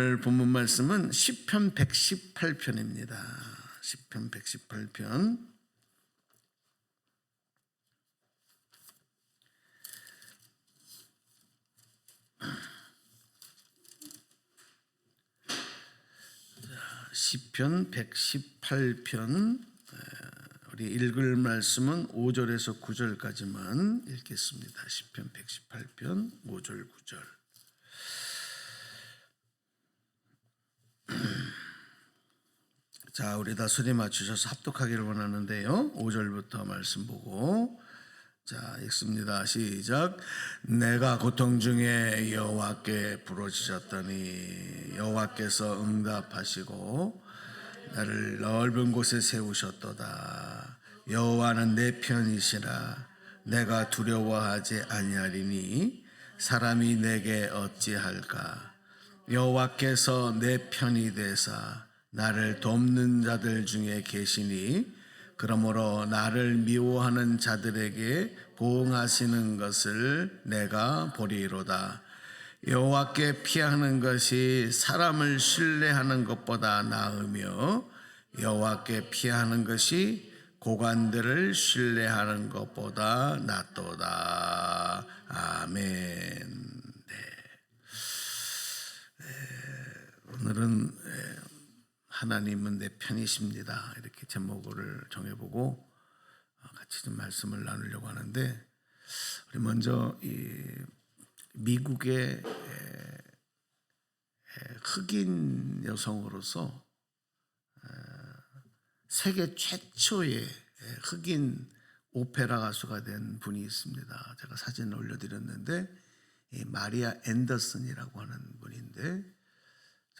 오늘 본문 말씀은 시편 118편입니다. 시편 118편. 시편 118편. 우리 읽을 말씀은 5절에서 9절까지만 읽겠습니다. 시편 118편 5절 9절. 자, 우리 다 소리 맞추셔서 합독하기를 원하는데요. 5절부터 말씀 보고 자, 읽습니다. 시작. 내가 고통 중에 여호와께 부르짖었더니 여호와께서 응답하시고 나를 넓은 곳에 세우셨도다. 여호와는 내 편이시라. 내가 두려워하지 아니하리니 사람이 내게 어찌할까. 여호와께서 내 편이 되사 나를 돕는 자들 중에 계시니 그러므로 나를 미워하는 자들에게 보응하시는 것을 내가 보리로다. 여호와께 피하는 것이 사람을 신뢰하는 것보다 나으며 여호와께 피하는 것이 고관들을 신뢰하는 것보다 낫도다. 아멘. 오늘은 하나님은 내 편이십니다. 이렇게 제목을 정해보고 같이 좀 말씀을 나누려고 하는데, 우리 먼저 이 미국의 흑인 여성으로서 세계 최초의 흑인 오페라 가수가 된 분이 있습니다. 제가 사진을 올려드렸는데 이 마리아 앤더슨이라고 하는 분인데,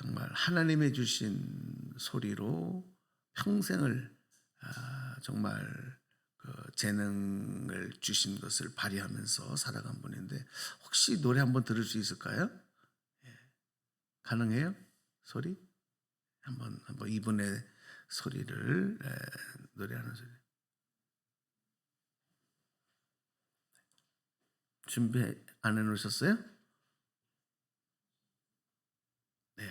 정말 하나님의 주신 소리로 평생을 정말 그 재능을 주신 것을 발휘하면서 살아간 분인데, 혹시 노래 한번 들을 수 있을까요? 가능해요? 소리? 한번 이분의 소리를 노래하는 소리. 준비 안 해놓으셨어요? 네.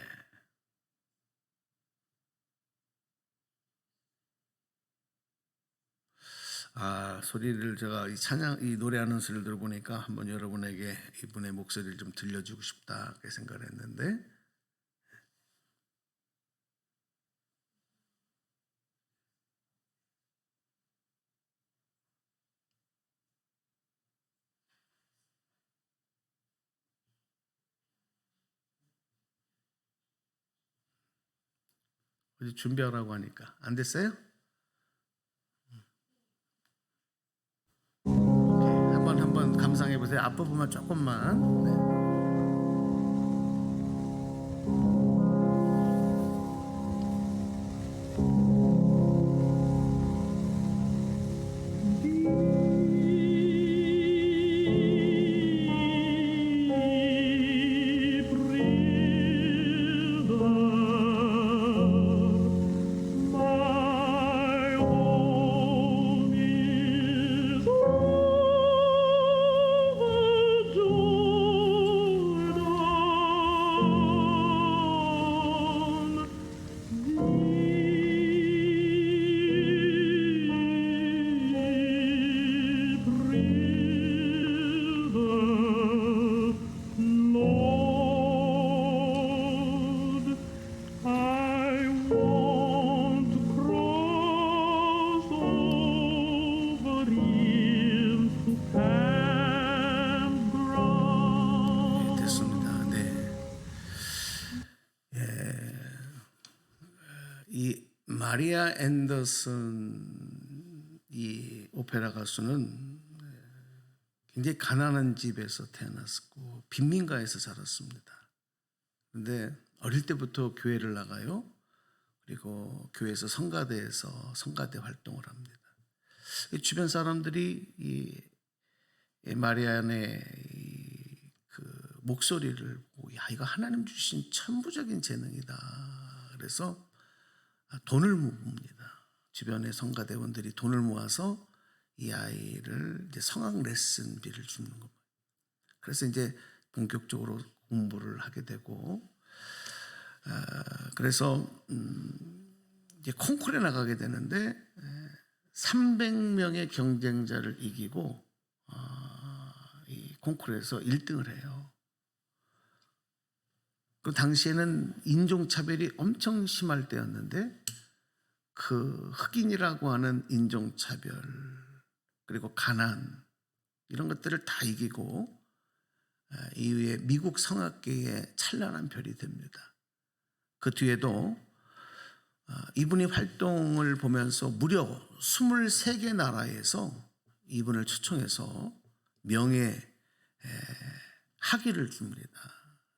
소리를 제가 이 노래하는 소리를 들어보니까 한번 여러분에게 이분의 목소리를 좀 들려주고 싶다 그렇게 생각을 했는데, 어제 준비하라고 하니까 안 됐어요? 오케이. 한번 감상해 보세요. 앞부분만 조금만. 네. 이 마리아 앤더슨 이 오페라 가수는 굉장히 가난한 집에서 태어났고 빈민가에서 자랐습니다. 그런데 어릴 때부터 교회를 나가요. 그리고 교회에서 성가대에서 성가대 활동을 합니다. 주변 사람들이 이 마리아의 그 목소리를 보고, 야, 이거 하나님 주신 천부적인 재능이다. 그래서 돈을 모읍니다. 주변의 성가대원들이 돈을 모아서 이 아이를 이제 성악 레슨비를 주는 겁니다. 그래서 이제 본격적으로 공부를 하게 되고, 그래서 이제 콩쿠르에 나가게 되는데 300명의 경쟁자를 이기고 이 콩쿠르에서 1등을 해요. 그 당시에는 인종차별이 엄청 심할 때였는데 그 흑인이라고 하는 인종차별 그리고 가난 이런 것들을 다 이기고 이후에 미국 성악계의 찬란한 별이 됩니다. 그 뒤에도 이분이 활동을 보면서 무려 23개 나라에서 이분을 초청해서 명예 학위를 줍니다.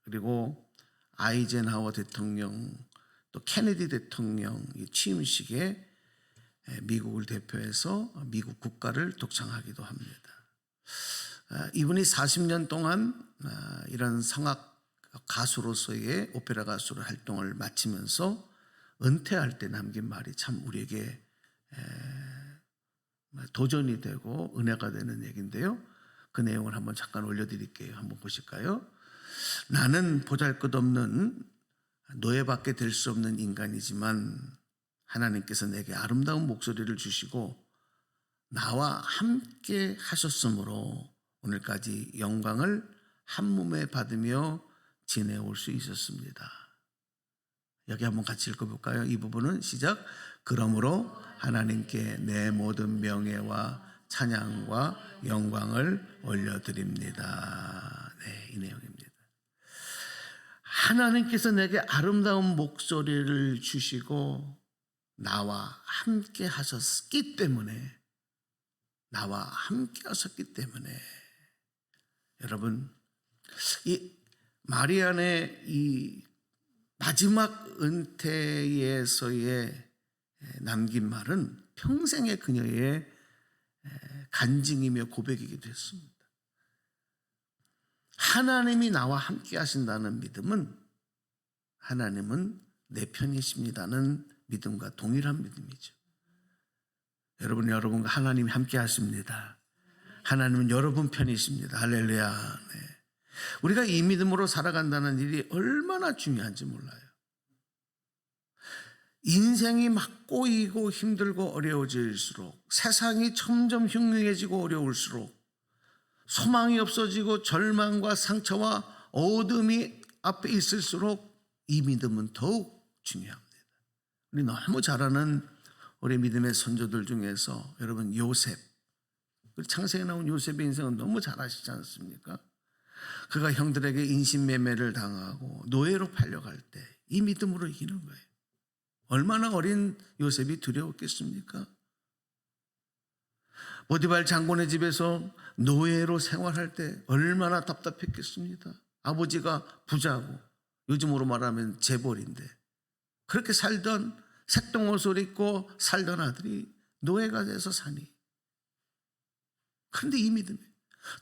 그리고 아이젠하워 대통령 또 케네디 대통령 취임식에 미국을 대표해서 미국 국가를 독창하기도 합니다. 이분이 40년 동안 이런 성악 가수로서의 오페라 가수로 활동을 마치면서 은퇴할 때 남긴 말이 참 우리에게 도전이 되고 은혜가 되는 얘기인데요. 그 내용을 한번 잠깐 올려드릴게요. 한번 보실까요? 나는 보잘것없는 노예밖에 될 수 없는 인간이지만 하나님께서 내게 아름다운 목소리를 주시고 나와 함께 하셨으므로 오늘까지 영광을 한 몸에 받으며 지내올 수 있었습니다. 여기 한번 같이 읽어볼까요? 이 부분은 시작. 그러므로 하나님께 내 모든 명예와 찬양과 영광을 올려드립니다. 네, 이 내용입니다. 하나님께서 내게 아름다운 목소리를 주시고 나와 함께 하셨기 때문에 여러분 이 마리안의 이 마지막 은퇴에서의 남긴 말은 평생의 그녀의 간증이며 고백이기도 했습니다. 하나님이 나와 함께 하신다는 믿음은 하나님은 내 편이십니다는 믿음과 동일한 믿음이죠. 여러분과 하나님이 함께 하십니다. 하나님은 여러분 편이십니다. 할렐루야. 네. 우리가 이 믿음으로 살아간다는 일이 얼마나 중요한지 몰라요. 인생이 막 꼬이고 힘들고 어려워질수록 세상이 점점 흉흉해지고 어려울수록 소망이 없어지고 절망과 상처와 어둠이 앞에 있을수록 이 믿음은 더욱 중요합니다. 우리 너무 잘 아는 우리 믿음의 선조들 중에서 여러분 요셉, 창세기에 나온 요셉의 인생은 너무 잘 아시지 않습니까? 그가 형들에게 인신매매를 당하고 노예로 팔려갈 때 이 믿음으로 이기는 거예요. 얼마나 어린 요셉이 두려웠겠습니까? 보디발 장군의 집에서 노예로 생활할 때 얼마나 답답했겠습니까? 아버지가 부자고 요즘으로 말하면 재벌인데 그렇게 살던 색동옷을 입고 살던 아들이 노예가 돼서 사니. 그런데 이 믿음이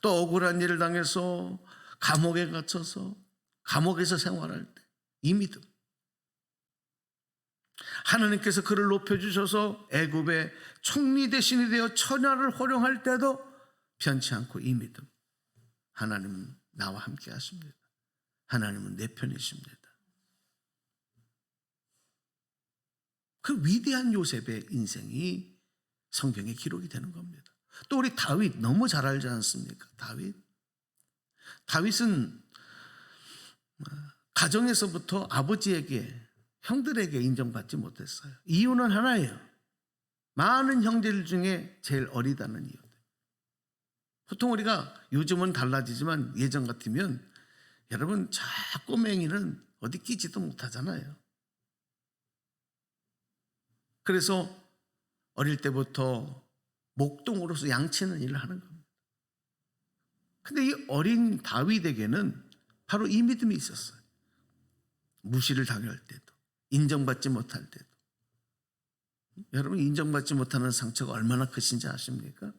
또 억울한 일을 당해서 감옥에 갇혀서 감옥에서 생활할 때 이 믿음. 하나님께서 그를 높여주셔서 애굽의 총리 대신이 되어 천하를 호령할 때도 변치 않고 이 믿음. 하나님은 나와 함께 하십니다. 하나님은 내 편이십니다. 그 위대한 요셉의 인생이 성경에 기록이 되는 겁니다. 또 우리 다윗 너무 잘 알지 않습니까? 다윗은 가정에서부터 아버지에게 형들에게 인정받지 못했어요. 이유는 하나예요. 많은 형제들 중에 제일 어리다는 이유. 보통 우리가 요즘은 달라지지만 예전 같으면 여러분 저 꼬맹이는 어디 끼지도 못하잖아요. 그래서 어릴 때부터 목동으로서 양치는 일을 하는 겁니다. 근데 이 어린 다윗에게는 바로 이 믿음이 있었어요. 무시를 당할 때도 인정받지 못할 때도. 여러분 인정받지 못하는 상처가 얼마나 크신지 아십니까?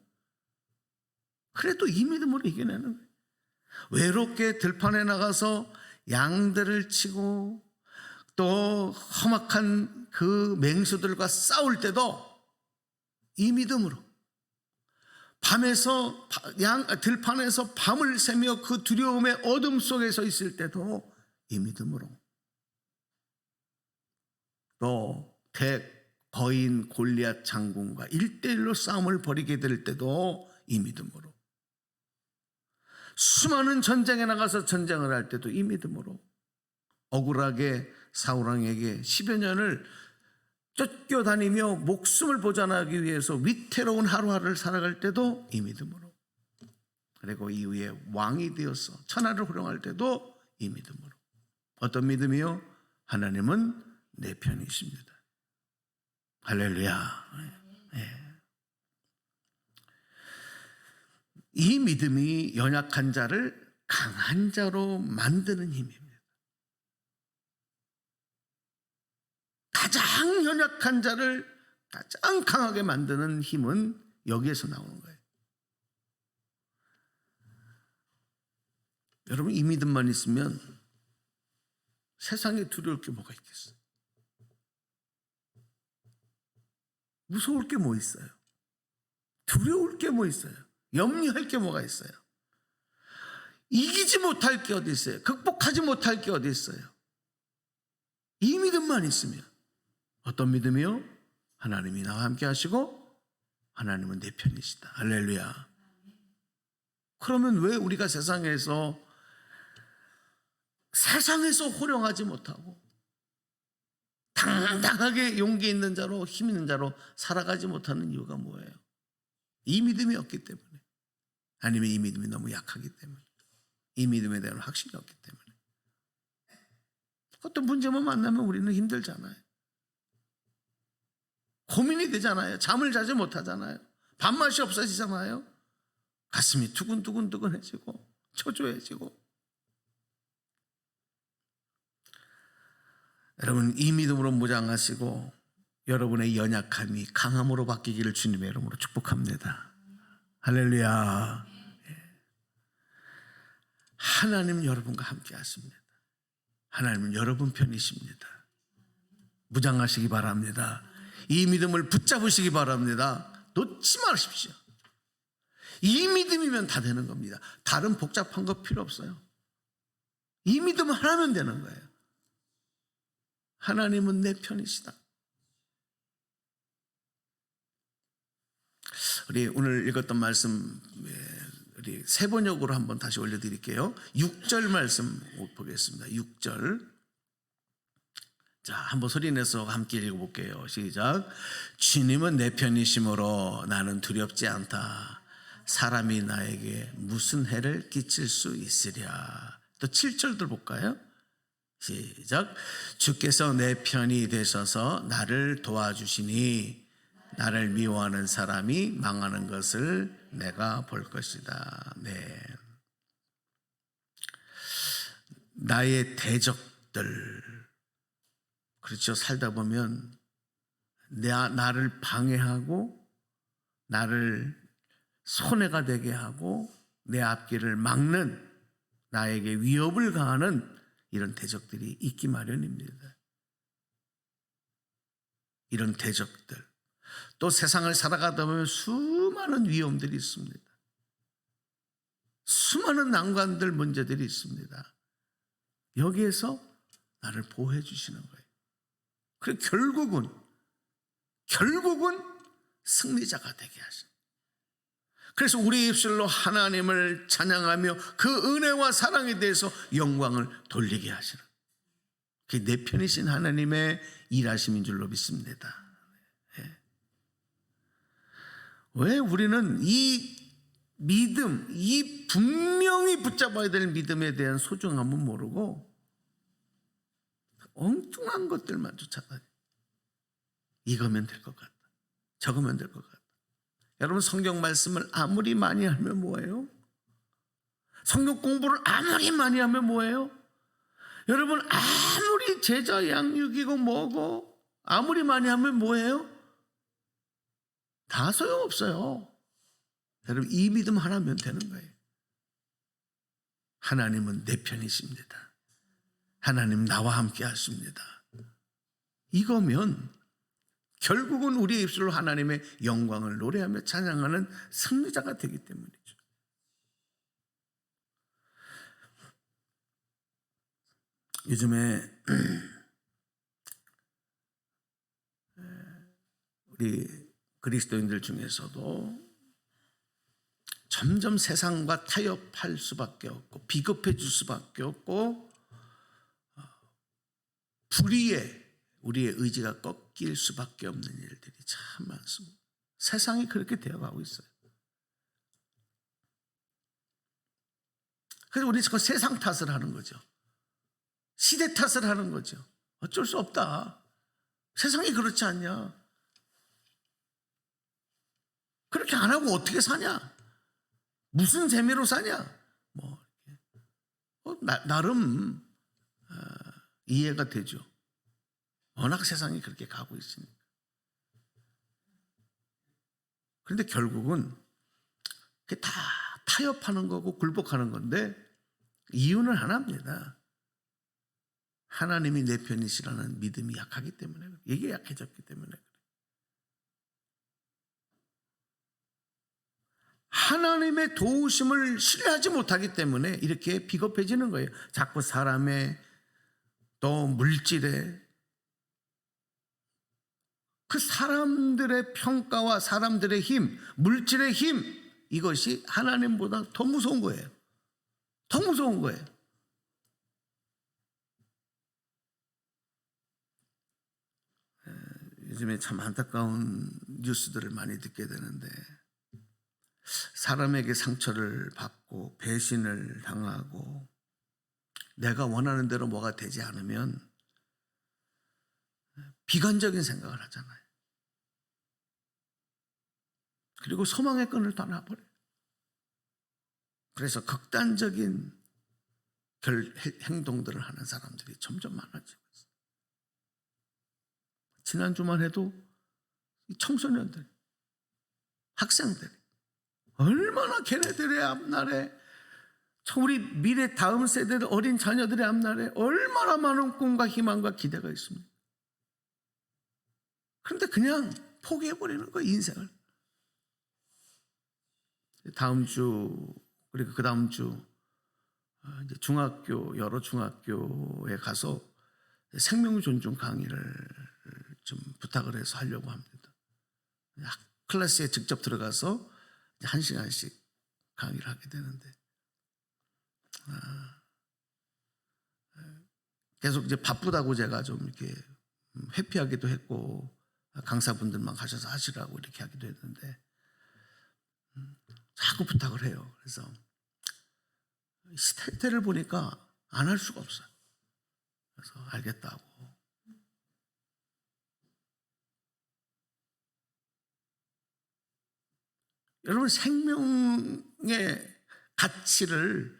그래도 이 믿음으로 이겨내는 거예요. 외롭게 들판에 나가서 양들을 치고 또 험악한 그 맹수들과 싸울 때도 이 믿음으로 들판에서 밤을 새며 그 두려움의 어둠 속에서 있을 때도 이 믿음으로 또 대거인 골리앗 장군과 1대1로 싸움을 벌이게 될 때도 이 믿음으로, 수많은 전쟁에 나가서 전쟁을 할 때도 이 믿음으로, 억울하게 사울왕에게 10여 년을 쫓겨다니며 목숨을 보존하기 위해서 위태로운 하루하루를 살아갈 때도 이 믿음으로, 그리고 이후에 왕이 되어서 천하를 호령할 때도 이 믿음으로. 어떤 믿음이요? 하나님은 내 편이십니다. 할렐루야. 네. 이 믿음이 연약한 자를 강한 자로 만드는 힘입니다. 가장 연약한 자를 가장 강하게 만드는 힘은 여기에서 나오는 거예요. 여러분, 이 믿음만 있으면 세상에 두려울 게 뭐가 있겠어요? 무서울 게 뭐 있어요? 두려울 게 뭐 있어요? 염려할 게 뭐가 있어요? 이기지 못할 게 어디 있어요? 극복하지 못할 게 어디 있어요? 이 믿음만 있으면. 어떤 믿음이요? 하나님이 나와 함께 하시고 하나님은 내 편이시다. 할렐루야. 그러면 왜 우리가 세상에서 호령하지 못하고 당당하게 용기 있는 자로, 힘 있는 자로 살아가지 못하는 이유가 뭐예요? 이 믿음이 없기 때문에. 아니면 이 믿음이 너무 약하기 때문에. 이 믿음에 대한 확신이 없기 때문에. 어떤 문제만 만나면 우리는 힘들잖아요. 고민이 되잖아요. 잠을 자지 못하잖아요. 밥맛이 없어지잖아요. 가슴이 두근두근해지고 초조해지고. 여러분, 이 믿음으로 무장하시고 여러분의 연약함이 강함으로 바뀌기를 주님의 이름으로 축복합니다. 할렐루야. 하나님 여러분과 함께 하십니다. 하나님은 여러분 편이십니다. 무장하시기 바랍니다. 이 믿음을 붙잡으시기 바랍니다. 놓지 마십시오. 이 믿음이면 다 되는 겁니다. 다른 복잡한 거 필요 없어요. 이 믿음 하나면 되는 거예요. 하나님은 내 편이시다. 우리 오늘 읽었던 말씀 우리 세 번역으로 한번 다시 올려드릴게요. 6절 말씀 보겠습니다. 6절. 자, 한번 소리내서 함께 읽어볼게요. 시작. 주님은 내 편이심으로 나는 두렵지 않다. 사람이 나에게 무슨 해를 끼칠 수 있으랴. 또 7절도 볼까요? 시작. 주께서 내 편이 되셔서 나를 도와주시니 나를 미워하는 사람이 망하는 것을 내가 볼 것이다. 네. 나의 대적들, 그렇죠. 살다 보면 나를 방해하고 나를 손해가 되게 하고 내 앞길을 막는, 나에게 위협을 가하는 이런 대적들이 있기 마련입니다. 이런 대적들. 또 세상을 살아가다 보면 수많은 위험들이 있습니다. 수많은 난관들, 문제들이 있습니다. 여기에서 나를 보호해 주시는 거예요. 그리고 결국은 승리자가 되게 하십니다. 그래서 우리 입술로 하나님을 찬양하며 그 은혜와 사랑에 대해서 영광을 돌리게 하시는, 그게 내 편이신 하나님의 일하심인 줄로 믿습니다. 왜 우리는 이 믿음, 이 분명히 붙잡아야 될 믿음에 대한 소중함은 모르고 엉뚱한 것들만 쫓아가요. 이거면 될 것 같다, 저거면 될 것 같다. 여러분, 성경 말씀을 아무리 많이 하면 뭐예요? 성경 공부를 아무리 많이 하면 뭐예요? 여러분, 아무리 제자 양육이고 뭐고 아무리 많이 하면 뭐예요? 다 소용없어요. 여러분, 이 믿음 하나면 되는 거예요. 하나님은 내 편이십니다. 하나님 나와 함께 하십니다. 이거면 결국은 우리의 입술로 하나님의 영광을 노래하며 찬양하는 승리자가 되기 때문이죠. 요즘에 우리 그리스도인들 중에서도 점점 세상과 타협할 수밖에 없고 비겁해질 수밖에 없고 불의에 우리의 의지가 꺾일 수밖에 없는 일들이 참 많습니다. 세상이 그렇게 되어가고 있어요. 그래서 우리 자꾸 세상 탓을 하는 거죠. 시대 탓을 하는 거죠. 어쩔 수 없다. 세상이 그렇지 않냐. 그렇게 안 하고 어떻게 사냐. 무슨 재미로 사냐. 나름 이해가 되죠. 워낙 세상이 그렇게 가고 있으니까. 그런데 결국은 그게 다 타협하는 거고 굴복하는 건데 이유는 하나입니다. 하나님이 내 편이시라는 믿음이 약하기 때문에, 이게 약해졌기 때문에. 하나님의 도우심을 신뢰하지 못하기 때문에 이렇게 비겁해지는 거예요. 자꾸 사람의 또 물질에 그 사람들의 평가와 사람들의 힘, 물질의 힘, 이것이 하나님보다 더 무서운 거예요. 더 무서운 거예요. 요즘에 참 안타까운 뉴스들을 많이 듣게 되는데 사람에게 상처를 받고 배신을 당하고 내가 원하는 대로 뭐가 되지 않으면 비관적인 생각을 하잖아요. 그리고 소망의 끈을 다 놔버려요. 그래서 극단적인 행동들을 하는 사람들이 점점 많아지고 있어요. 지난주만 해도 청소년들, 학생들 얼마나 걔네들의 앞날에, 우리 미래 다음 세대들 어린 자녀들의 앞날에 얼마나 많은 꿈과 희망과 기대가 있습니다. 그런데 그냥 포기해버리는 거예요, 인생을. 다음 주 그리고 그 다음 주 이제 여러 중학교에 가서 생명 존중 강의를 좀 부탁을 해서 하려고 합니다. 클래스에 직접 들어가서 1시간씩 강의를 하게 되는데 계속 이제 바쁘다고 제가 좀 이렇게 회피하기도 했고 강사분들만 가셔서 하시라고 이렇게 하기도 했는데 자꾸 부탁을 해요. 그래서 스태테를 보니까 안 할 수가 없어요. 그래서 알겠다고. 여러분, 생명의 가치를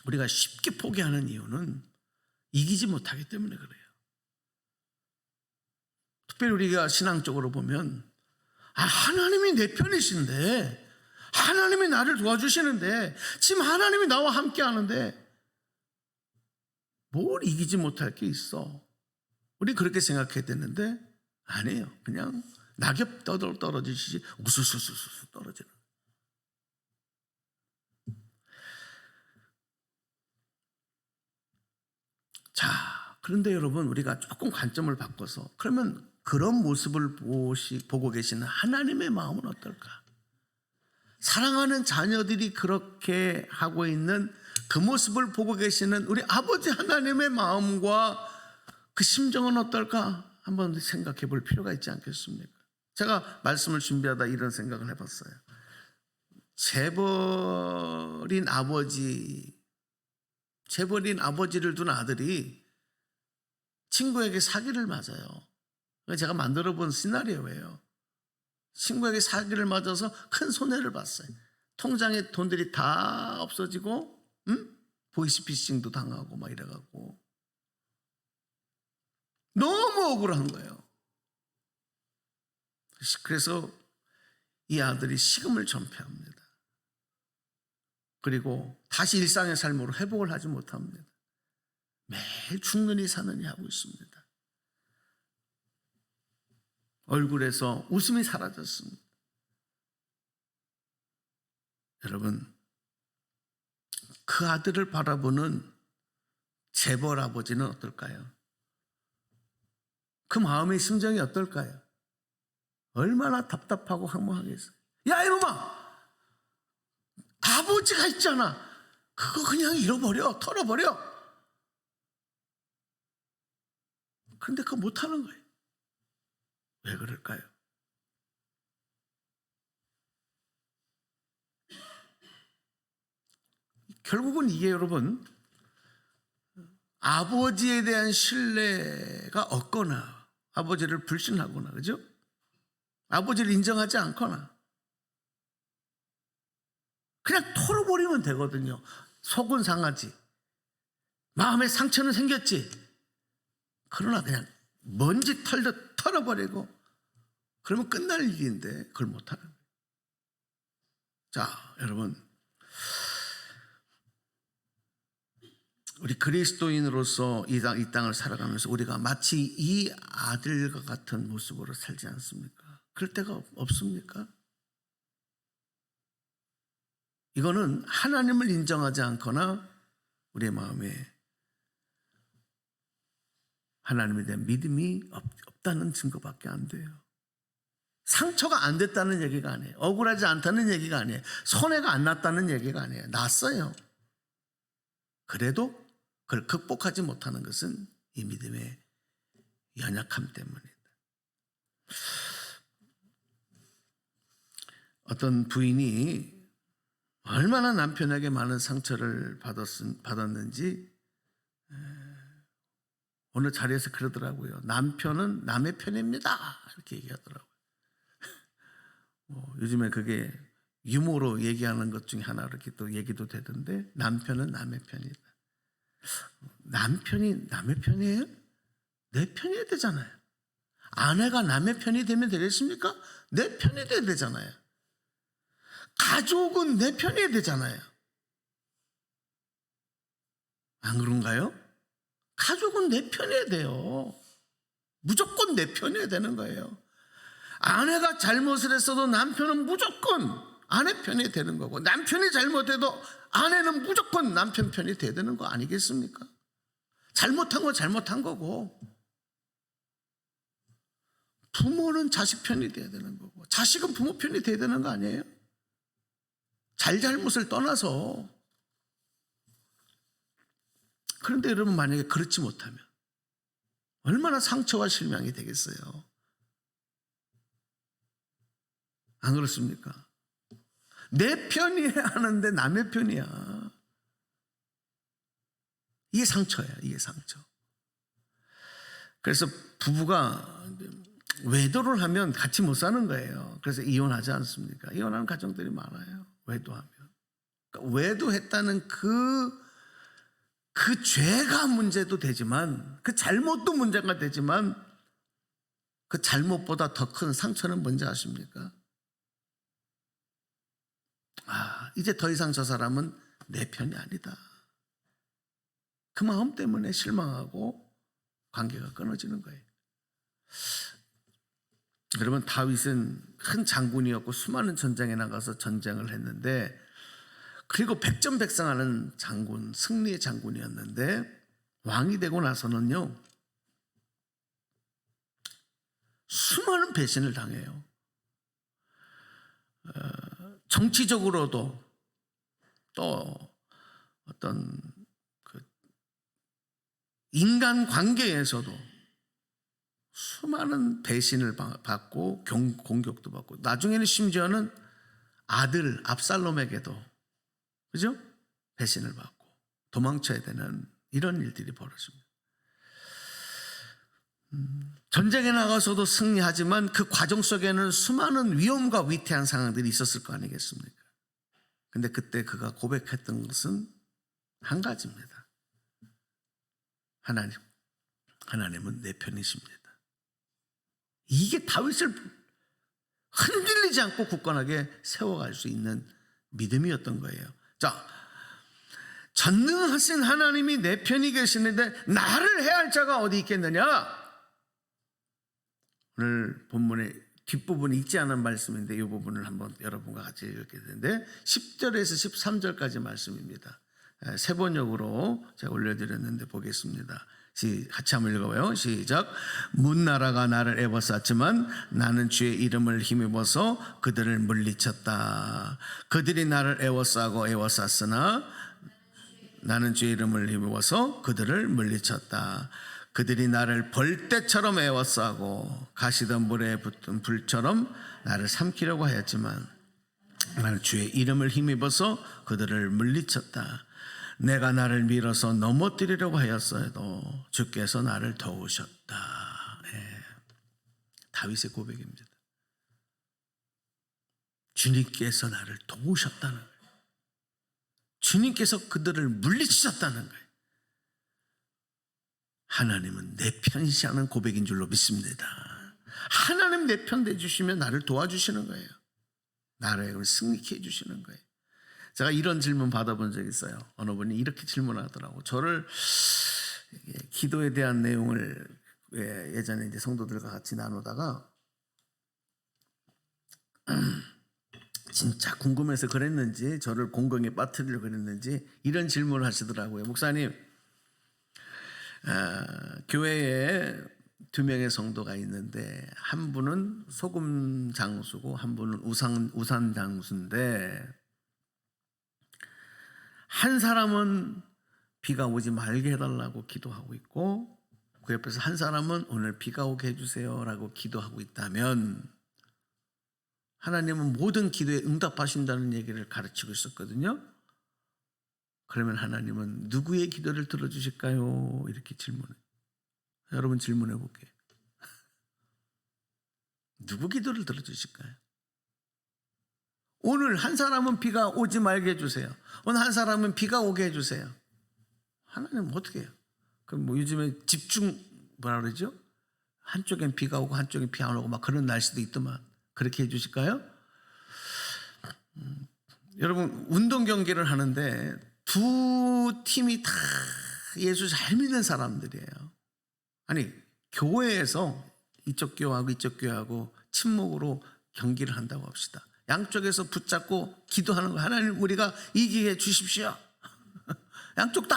우리가 쉽게 포기하는 이유는 이기지 못하기 때문에 그래요. 특별히 우리가 신앙적으로 보면 하나님이 내 편이신데, 하나님이 나를 도와주시는데, 지금 하나님이 나와 함께 하는데 뭘 이기지 못할 게 있어. 우리 그렇게 생각해야 되는데 아니에요. 그냥 낙엽 떨어지듯이 우수수수수 떨어지는. 자, 그런데 여러분, 우리가 조금 관점을 바꿔서 그러면 그런 모습을 보고 계시는 하나님의 마음은 어떨까? 사랑하는 자녀들이 그렇게 하고 있는 그 모습을 보고 계시는 우리 아버지 하나님의 마음과 그 심정은 어떨까? 한번 생각해 볼 필요가 있지 않겠습니까? 제가 말씀을 준비하다 이런 생각을 해봤어요. 재벌인 아버지를 둔 아들이 친구에게 사기를 맞아요. 제가 만들어 본 시나리오예요. 친구에게 사기를 맞아서 큰 손해를 봤어요. 통장에 돈들이 다 없어지고 보이스피싱도 당하고 막 이래갖고 너무 억울한 거예요. 그래서 이 아들이 식음을 전폐합니다. 그리고 다시 일상의 삶으로 회복을 하지 못합니다. 매일 죽느니 사느니 하고 있습니다. 얼굴에서 웃음이 사라졌습니다. 여러분, 그 아들을 바라보는 재벌 아버지는 어떨까요? 그 마음의 심정이 어떨까요? 얼마나 답답하고 황망하겠어요. 야 이놈아, 아버지가 있잖아. 그거 그냥 잃어버려, 털어버려. 그런데 그거 못하는 거예요. 왜 그럴까요? 결국은 이게 여러분, 아버지에 대한 신뢰가 없거나 아버지를 불신하거나, 그죠? 아버지를 인정하지 않거나 그냥 털어버리면 되거든요. 속은 상하지, 마음에 상처는 생겼지. 그러나 그냥 먼지 털듯 털어버리고 그러면 끝날 일인데 그걸 못하는 거예요. 자, 여러분, 우리 그리스도인으로서 이 땅을 살아가면서 우리가 마치 이 아들과 같은 모습으로 살지 않습니까? 그럴 때가 없습니까? 이거는 하나님을 인정하지 않거나 우리의 마음에 하나님에 대한 믿음이 없다는 증거밖에 안 돼요. 상처가 안 됐다는 얘기가 아니에요. 억울하지 않다는 얘기가 아니에요. 손해가 안 났다는 얘기가 아니에요. 났어요. 그래도 그걸 극복하지 못하는 것은 이 믿음의 연약함 때문이다. 어떤 부인이 얼마나 남편에게 많은 상처를 받았는지 어느 자리에서 그러더라고요. 남편은 남의 편입니다, 이렇게 얘기하더라고요. 요즘에 그게 유머로 얘기하는 것 중에 하나 이렇게 또 얘기도 되던데, 남편은 남의 편이다. 남편이 남의 편이에요? 내 편이어야 되잖아요. 아내가 남의 편이 되면 되겠습니까? 내 편이 돼야 되잖아요. 가족은 내 편이어야 되잖아요. 안 그런가요? 가족은 내 편이어야 돼요. 무조건 내 편이어야 되는 거예요. 아내가 잘못을 했어도 남편은 무조건 아내 편이 되는 거고, 남편이 잘못해도 아내는 무조건 남편 편이 돼야 되는 거 아니겠습니까? 잘못한 건 잘못한 거고, 부모는 자식 편이 돼야 되는 거고, 자식은 부모 편이 돼야 되는 거 아니에요? 잘잘못을 떠나서. 그런데 여러분, 만약에 그렇지 못하면 얼마나 상처와 실망이 되겠어요? 안 그렇습니까? 내 편이야 하는데 남의 편이야. 이게 상처야, 이게 상처. 그래서 부부가 외도를 하면 같이 못 사는 거예요. 그래서 이혼하지 않습니까? 이혼하는 가정들이 많아요. 외도하면. 그러니까 외도했다는 그 죄가 문제도 되지만, 그 잘못도 문제가 되지만, 그 잘못보다 더 큰 상처는 뭔지 아십니까? 이제 더 이상 저 사람은 내 편이 아니다. 그 마음 때문에 실망하고 관계가 끊어지는 거예요. 여러분, 다윗은 큰 장군이었고 수많은 전쟁에 나가서 전쟁을 했는데, 그리고 백전백승하는 장군, 승리의 장군이었는데, 왕이 되고 나서는요, 수많은 배신을 당해요. 정치적으로도, 또 어떤 인간 관계에서도 수많은 배신을 받고 공격도 받고, 나중에는 심지어는 아들 압살롬에게도, 그죠? 배신을 받고 도망쳐야 되는 이런 일들이 벌어집니다. 전쟁에 나가서도 승리하지만 그 과정 속에는 수많은 위험과 위태한 상황들이 있었을 거 아니겠습니까? 근데 그때 그가 고백했던 것은 한 가지입니다. 하나님은 내 편이십니다. 이게 다윗을 흔들리지 않고 굳건하게 세워갈 수 있는 믿음이었던 거예요. 자, 전능하신 하나님이 내 편이 계시는데 나를 해할 자가 어디 있겠느냐? 오늘 본문의 뒷부분이 있지 않은 말씀인데 이 부분을 한번 여러분과 같이 읽게 되는데, 10절에서 13절까지 말씀입니다. 세 번역으로 제가 올려드렸는데 보겠습니다. 같이 한번 읽어봐요. 시작. 문나라가 나를 애워쌌지만 나는 주의 이름을 힘입어서 그들을 물리쳤다. 그들이 나를 애워쌌으나 나는 주의 이름을 힘입어서 그들을 물리쳤다. 그들이 나를 벌떼처럼 애워싸고 가시던 물에 붙은 불처럼 나를 삼키려고 하였지만 나는 주의 이름을 힘입어서 그들을 물리쳤다. 내가 나를 밀어서 넘어뜨리려고 하였어도 주께서 나를 도우셨다. 다윗의 고백입니다. 주님께서 나를 도우셨다는 거예요. 주님께서 그들을 물리치셨다는 거예요. 하나님은 내 편이시라는 고백인 줄로 믿습니다. 하나님 내 편 돼주시면 나를 도와주시는 거예요. 나를 승리케 해주시는 거예요. 제가 이런 질문 받아본 적이 있어요. 어느 분이 이렇게 질문하더라고. 저를 기도에 대한 내용을 예전에 이제 성도들과 같이 나누다가 진짜 궁금해서 그랬는지 저를 공경에 빠뜨리려고 그랬는지 이런 질문을 하시더라고요. 목사님, 교회에 2명의 성도가 있는데 한 분은 소금 장수고 한 분은 우산 장수인데 한 사람은 비가 오지 말게 해달라고 기도하고 있고 그 옆에서 한 사람은 오늘 비가 오게 해주세요 라고 기도하고 있다면 하나님은 모든 기도에 응답하신다는 얘기를 가르치고 있었거든요. 그러면 하나님은 누구의 기도를 들어주실까요? 이렇게 질문해요. 여러분 질문해 볼게요. 누구 기도를 들어주실까요? 오늘 한 사람은 비가 오지 말게 해주세요. 오늘 한 사람은 비가 오게 해주세요. 하나님은 어떻게 해요? 그럼 뭐 요즘에 뭐라 그러죠? 한쪽엔 비가 오고 한쪽엔 비 안 오고 막 그런 날씨도 있더만 그렇게 해주실까요? 여러분 운동 경기를 하는데 두 팀이 다 예수 잘 믿는 사람들이에요. 아니 교회에서 이쪽 교회하고 이쪽 교회하고 친목으로 경기를 한다고 합시다. 양쪽에서 붙잡고 기도하는 거. 하나님 우리가 이기게 해주십시오. 양쪽 다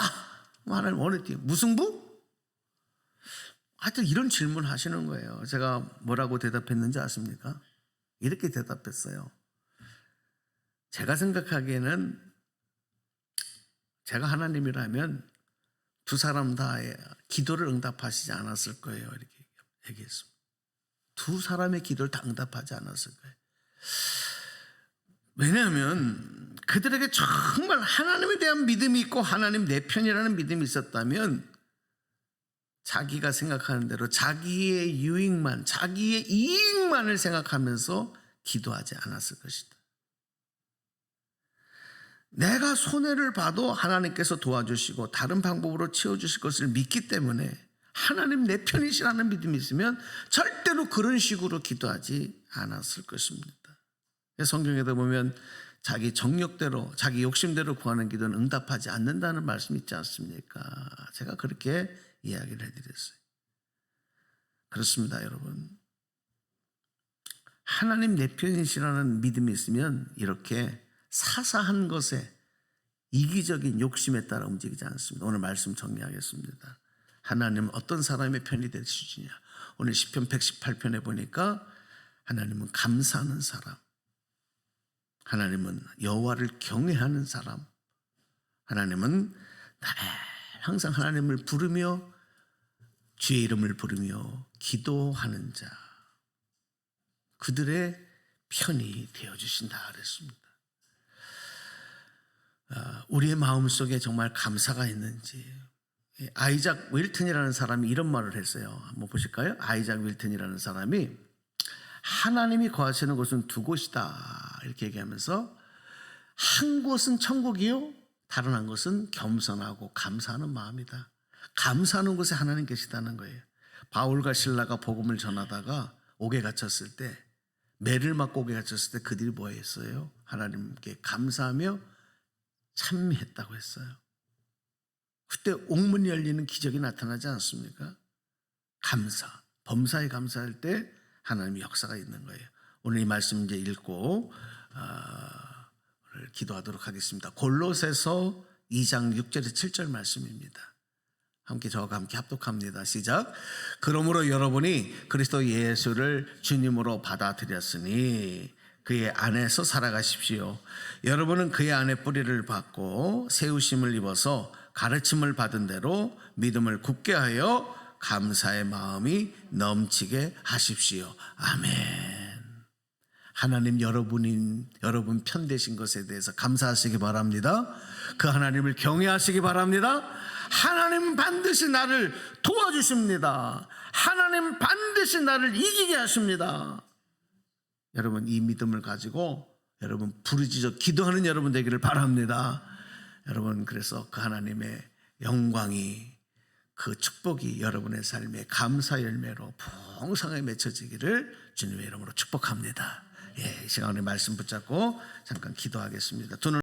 하나님 어느 팀? 무승부? 하여튼 이런 질문 하시는 거예요. 제가 뭐라고 대답했는지 아십니까? 이렇게 대답했어요. 제가 생각하기에는 제가 하나님이라면 두 사람 다 기도를 응답하시지 않았을 거예요. 이렇게 얘기했습니다. 두 사람의 기도를 다 응답하지 않았을 거예요. 왜냐하면 그들에게 정말 하나님에 대한 믿음이 있고 하나님 내 편이라는 믿음이 있었다면 자기가 생각하는 대로 자기의 유익만, 자기의 이익만을 생각하면서 기도하지 않았을 것이다. 내가 손해를 봐도 하나님께서 도와주시고 다른 방법으로 채워주실 것을 믿기 때문에 하나님 내 편이시라는 믿음이 있으면 절대로 그런 식으로 기도하지 않았을 것입니다. 성경에도 보면 자기 정욕대로 자기 욕심대로 구하는 기도는 응답하지 않는다는 말씀이 있지 않습니까? 제가 그렇게 이야기를 해드렸어요. 그렇습니다, 여러분. 하나님 내 편이시라는 믿음이 있으면 이렇게 사사한 것에 이기적인 욕심에 따라 움직이지 않습니다. 오늘 말씀 정리하겠습니다. 하나님은 어떤 사람의 편이 되시느냐. 오늘 시편 118편에 보니까 하나님은 감사하는 사람, 하나님은 여호와를 경외하는 사람, 하나님은 항상 하나님을 부르며 주의 이름을 부르며 기도하는 자, 그들의 편이 되어주신다 그랬습니다. 우리의 마음속에 정말 감사가 있는지. 아이작 윌튼이라는 사람이 이런 말을 했어요. 한번 보실까요? 아이작 윌튼이라는 사람이 하나님이 거하시는 곳은 두 곳이다 이렇게 얘기하면서 한 곳은 천국이요 다른 한 곳은 겸손하고 감사하는 마음이다. 감사하는 곳에 하나님 계시다는 거예요. 바울과 실라가 복음을 전하다가 옥에 갇혔을 때, 매를 맞고 옥에 갇혔을 때 그들이 뭐 했어요? 하나님께 감사하며 찬미했다고 했어요. 그때 옥문이 열리는 기적이 나타나지 않습니까? 감사, 범사에 감사할 때 하나님의 역사가 있는 거예요. 오늘 이 말씀 이제 읽고 기도하도록 하겠습니다. 골로새서 2장 6절에서 7절 말씀입니다. 함께 저와 함께 합독합니다. 시작. 그러므로 여러분이 그리스도 예수를 주님으로 받아들였으니 그의 안에서 살아가십시오. 여러분은 그의 안에 뿌리를 받고 세우심을 입어서 가르침을 받은 대로 믿음을 굳게 하여 감사의 마음이 넘치게 하십시오. 아멘. 하나님 여러분 편 되신 것에 대해서 감사하시기 바랍니다. 그 하나님을 경외하시기 바랍니다. 하나님 반드시 나를 도와주십니다. 하나님 반드시 나를 이기게 하십니다. 여러분 이 믿음을 가지고 여러분 부르짖어 기도하는 여러분 되기를 바랍니다. 여러분 그래서 그 하나님의 영광이 그 축복이 여러분의 삶에 감사 열매로 풍성하게 맺혀지기를 주님의 이름으로 축복합니다. 이 시간에 말씀 붙잡고 잠깐 기도하겠습니다.